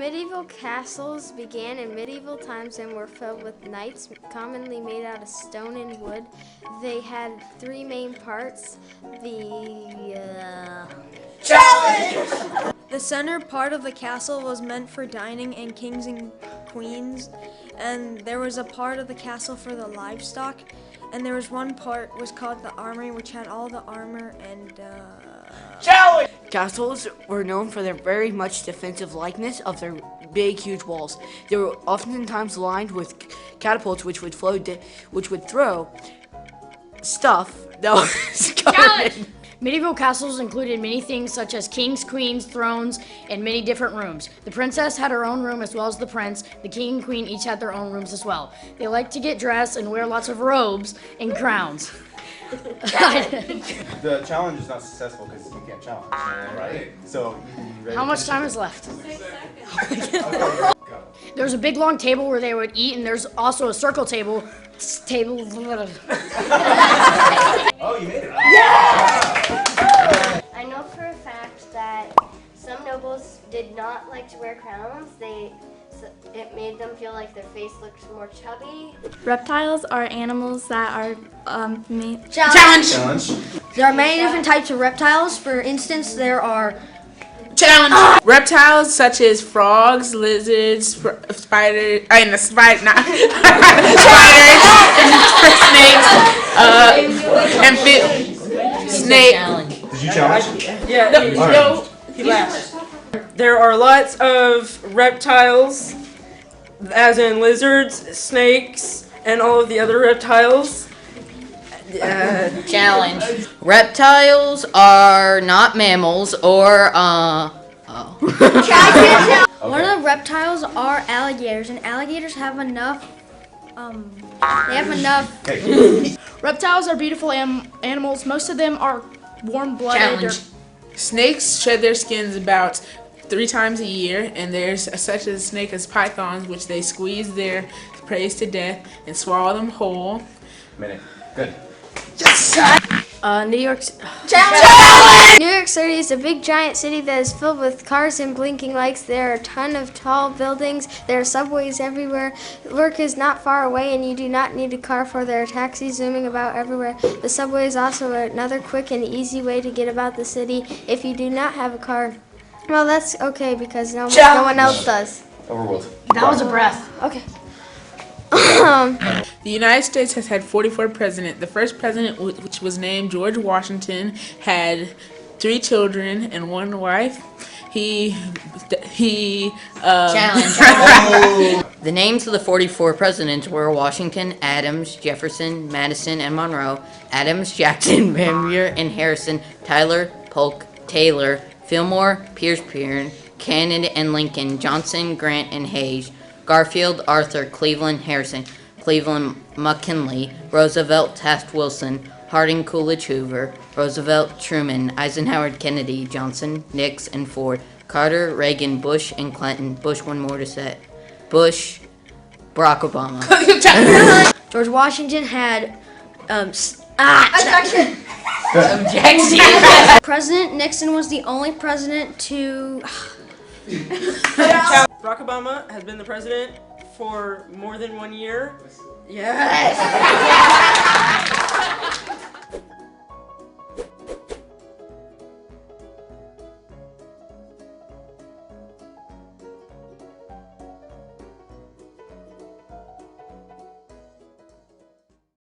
Medieval castles began in medieval times and were filled with knights, commonly made out of stone and wood. They had three main parts. Challenge! The center part of the castle was meant for dining and kings and queens, and there was a part of the castle for the livestock, and there was one part was called the armory, which had all the armor and Challenge! Castles were known for their very much defensive likeness of their big, huge walls. They were oftentimes lined with catapults, which would throw stuff that was covered in. Medieval castles included many things such as kings, queens, thrones, and many different rooms. The princess had her own room as well as the prince. The king and queen each had their own rooms as well. They liked to get dressed and wear lots of robes and crowns. The challenge is not successful because you can't challenge, right? So, how much time is left? There's a big long table where they would eat, and there's also a circle table. Oh, you made it! I know for a fact that some nobles did not like to wear crowns. It made them feel like their face looked more chubby. Reptiles are animals that are Challenge! There are many different types of reptiles. For instance, there are Challenge! Reptiles such as frogs, lizards, spiders, snakes, snake. Did you challenge? Yeah, no, he laughed. There are lots of reptiles, as in lizards, snakes, and all of the other reptiles. Challenge. Reptiles are not mammals or One of the reptiles are alligators, and alligators have enough. Reptiles are beautiful animals. Most of them are warm-blooded. Challenge. Snakes shed their skins about 3 times a year, and there's such a snake as pythons, which they squeeze their prey to death and swallow them whole. Minute. Good. New York City is a big giant city that is filled with cars and blinking lights. There are a ton of tall buildings. There are subways everywhere. Work is not far away and you do not need a car, for there are taxis zooming about everywhere. The subway is also another quick and easy way to get about the city if you do not have a car. Well, that's okay because no one else does. Overruled. That was a breath. Okay. The United States has had 44 presidents. The first president, which was named George Washington, had 3 children and 1 wife. Challenge. The names of the 44 presidents were Washington, Adams, Jefferson, Madison, and Monroe. Adams, Jackson, Van Buren, and Harrison. Tyler, Polk, Taylor, Fillmore, Pierce, Cannon, and Lincoln. Johnson, Grant, and Hayes. Garfield, Arthur, Cleveland, Harrison, Cleveland, McKinley, Roosevelt, Taft, Wilson, Harding, Coolidge, Hoover, Roosevelt, Truman, Eisenhower, Kennedy, Johnson, Nixon, and Ford, Carter, Reagan, Bush, and Clinton. Bush, one more to say. Bush, Barack Obama. George Washington had Objection. President Nixon was the only president to. Barack Obama has been the president for more than 1 year. Yes.